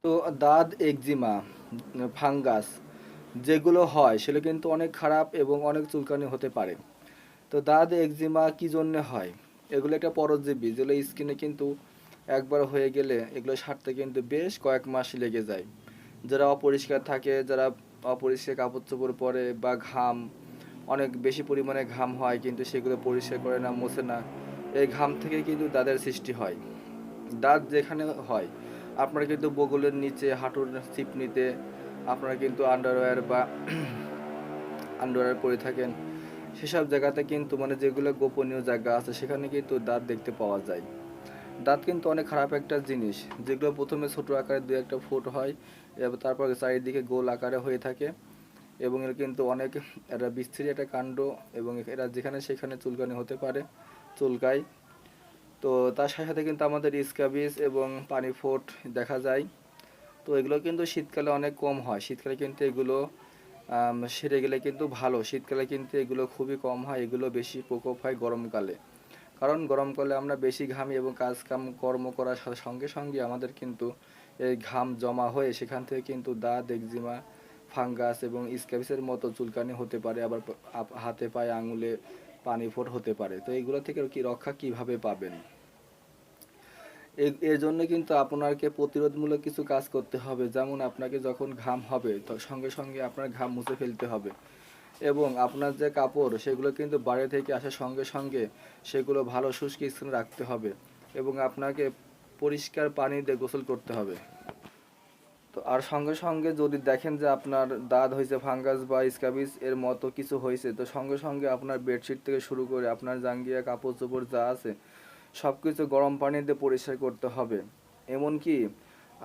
তো দাঁত eczema fungus যেগুলো হয় সেগুলো কিন্তু অনেক খারাপ এবং অনেক চুলকানি হতে পারে। তো দাঁত একজিমা কি জন্য হয়? এগুলো একটা পরজীবী যেগুলো স্কিনে কিন্তু একবার হয়ে গেলে এগুলো সারতে কিন্তু বেশ কয়েক মাস লেগে যায়। যারা অপরিষ্কার থাকে, যারা অপরিষ্কার কাপড় চোপড় পরে বা ঘাম অনেক বেশি পরিমাণে ঘাম হয় কিন্তু সেগুলো পরিষ্কার করে না, মোছে না, এই ঘাম থেকে কিন্তু দাঁতের সৃষ্টি হয়। দাঁত যেখানে হয় আপনারা কিন্তু বগলের নিচে, হাঁটুর চিপনিতে আপনারা কিন্তু আন্ডারওয়্যার বা আন্ডারওয়্যার পরে থাকেন, সেসব জায়গাতে কিন্তু মানে যেগুলো গোপনীয় জায়গা আছে সেখানে কিন্তু দাঁত দেখতে পাওয়া যায়। দাঁত কিন্তু অনেক খারাপ একটা জিনিস, যেগুলো প্রথমে ছোট আকারে দু একটা ফুট হয় এবং তারপর চারিদিকে গোল আকারে হয়ে থাকে এবং এর কিন্তু অনেক একটা বিস্তৃত একটা কাণ্ড এবং এরা যেখানে সেখানে চুলকানি হতে পারে, চুলকায়। তো তার সাথে সাথে কিন্তু আমাদের স্ক্যাবিস এবং পানি ফোট দেখা যায়। তো এগুলো কিন্তু শীতকালে অনেক কম হয়, শীতকালে কিন্তু এগুলো সেরে গেলে কিন্তু ভালো, শীতকালে কিন্তু এগুলো খুবই কম হয়, এগুলো বেশি প্রকোপ হয় গরমকালে। কারণ গরমকালে আমরা বেশি ঘামি এবং কাজ কাম কর্ম করার সঙ্গে সঙ্গে আমাদের কিন্তু এই ঘাম জমা হয়ে সেখান থেকে কিন্তু দাঁত একজিমা ফাঙ্গাস এবং স্ক্যাবিসের মতো চুলকানি হতে পারে, আবার হাতে পায়ে আঙুলে পানি ফোট হতে পারে। তো এইগুলো থেকে কি রক্ষা কিভাবে পাবেন? এর জন্য কিন্তু আপনাকে প্রতিরোধমূলক কিছু কাজ করতে হবে, যেমন আপনাকে যখন ঘাম হবে তো সঙ্গে সঙ্গে আপনার ঘাম মুছে ফেলতে হবে এবং আপনার যে কাপড় সেগুলো কিন্তু বাইরে থেকে আসার সঙ্গে সঙ্গে সেগুলো ভালো শুষ্ক স্থানে রাখতে হবে এবং আপনাকে পরিষ্কার পানি দিয়ে গোসল করতে হবে। তো আর সঙ্গে সঙ্গে যদি দেখেন যে আপনার দাঁত হয়েছে ফাঙ্গাস বা স্ক্যাবিস এর মতো কিছু হয়েছে, তো সঙ্গে সঙ্গে আপনার বেডশিট থেকে শুরু করে আপনার জাঙ্গিয়া কাপড় চোপড় যা আছে সব কিছু গরম পানি দিয়ে পরিষ্কার করতে হবে। এমনকি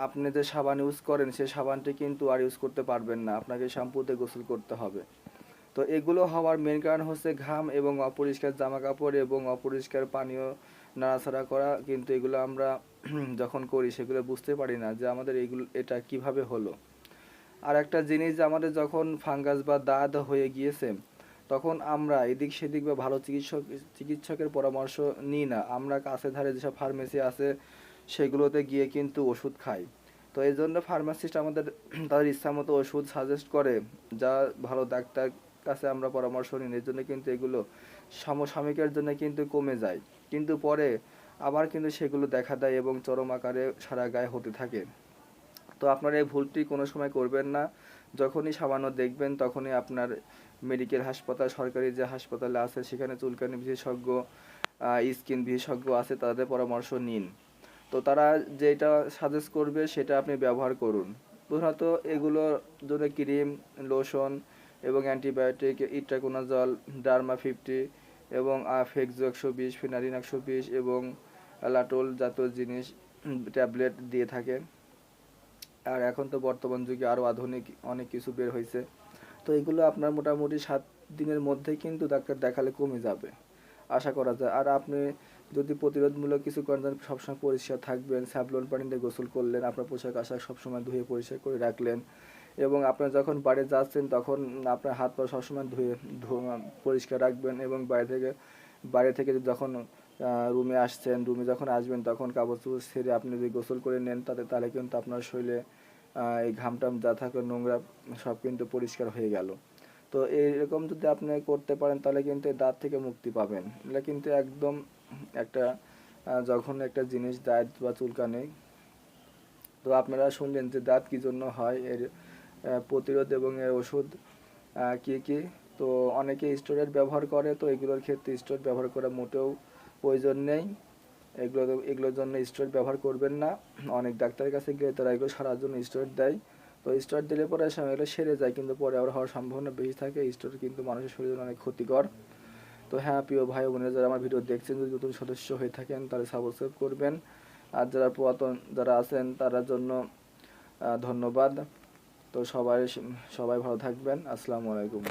আপনি যে সাবান ইউজ করেন সেই সাবানটি কিন্তু আর ইউজ করতে পারবেন না, আপনাকে শ্যাম্পুতে গোসল করতে হবে। তো এগুলো হওয়ার মেন কারণ হচ্ছে ঘাম এবং অপরিষ্কার জামা কাপড় এবং অপরিষ্কার পানীয় নাড়াচাড়া করা, কিন্তু এগুলো আমরা যখন করি সেগুলো বুঝতে পারি না যে আমাদের এটা কিভাবে হলো। আর একটা জিনিস যে আমাদের যখন ফাঙ্গাস বা দাঁত হয়ে গিয়েছে তখন আমরা এদিক সেদিক বা ভালো চিকিৎসকের পরামর্শ নিই না, আমরা কাছে ধারে যেসব ফার্মেসি আছে সেগুলোতে গিয়ে কিন্তু ওষুধ খাই। তো এই জন্য ফার্মাসিস্ট আমাদের তাদের ইচ্ছা মতো ওষুধ সাজেস্ট করে, যা ভালো ডাক্তার কাছে আমরা পরামর্শ নিই, এর জন্য কিন্তু এগুলো সমসাময়িকের জন্য কিন্তু কমে যায়, কিন্তু পরে আবার কিন্তু সেগুলো দেখা দেয় এবং চরম আকারে সারা গায়ে হতে থাকে। তো আপনারা এই ভুলটি কোনো সময় করবেন না, যখনই সামান্য দেখবেন তখনই আপনার মেডিকেল হাসপাতাল, সরকারি যে হাসপাতালে আছে সেখানে চুলকানি বিশেষজ্ঞ, স্কিন বিশেষজ্ঞ আছে, তাদের পরামর্শ নিন। তো তারা যেটা সাজেস্ট করবে সেটা আপনি ব্যবহার করুন। প্রধানত এগুলো জন্য ক্রিম, লোশন এবং অ্যান্টিবায়োটিক, ইট্রাকোনাজল, ডার্মা 50 এবং ফেক্সো 120, ফিনারিন 120 এবং লাটোল জাতীয় জিনিস ট্যাবলেট দিয়ে থাকে। আর এখন তো বর্তমান যুগে আরও আধুনিক অনেক কিছু বের হয়েছে। তো এগুলো আপনার মোটামুটি 7 দিনের মধ্যেই কিন্তু ডাক্তার দেখালে কমে যাবে, আশা করা যায়। আর আপনি যদি প্রতিরোধমূলক কিছু করেন, সবসময় পরিষ্কার থাকবেন, স্যাভলন পানিতে গোসল করলেন, আপনার পোশাক আশাক সবসময় ধুয়ে পরিষ্কার করে রাখলেন এবং আপনার যখন বাইরে যাচ্ছেন তখন আপনার হাত পা সবসময় পরিষ্কার রাখবেন এবং বাইরে থেকে যখন রুমে আসছেন, রুমে যখন আসবেন তখন কাপড় চোপড় ছেড়ে আপনি যদি গোসল করে নেন তাহলে কিন্তু আপনার শরীরে এই ঘামটাম যা থাকে নোংরা সব কিন্তু পরিষ্কার হয়ে গেল। তো এইরকম যদি আপনি করতে পারেন তাহলে কিন্তু এই দাঁত থেকে মুক্তি পাবেন। এটা কিন্তু একদম একটা জঘন্য একটা জিনিস, দাঁত বা চুলকানি। তো আপনারা শুনলেন যে দাঁত কী জন্য হয়, এর প্রতিরোধ এবং এর ওষুধ কী কী। তো অনেকে স্টেরয়েড ব্যবহার করে, তো এগুলোর ক্ষেত্রে স্টেরয়েড ব্যবহার করা মোটেও প্রয়োজন নেই। এগুলোর জন্য স্টেরয়েড ব্যবহার করবেন না। অনেক ডাক্তারের কাছে গেলে তারা এগুলো সারার জন্য স্টেরয়েড দেয়। তো স্টেরয়েড দিলে পরে এগুলো সেরে যায় কিন্তু পরে আবার হওয়ার সম্ভাবনা বেশি থাকে। স্টেরয়েড কিন্তু মানুষের শরীরের অনেক ক্ষতিকর। তো হ্যাঁ, প্রিয় ভাই বোনেরা যারা আমার ভিডিও দেখছেন, যদি নতুন সদস্য হয়ে থাকেন তাহলে সাবস্ক্রাইব করবেন। আর যারা পুরাতন যারা আছেন তার জন্য ধন্যবাদ। তো সবাই ভালো থাকবেন। আসসালামু আলাইকুম।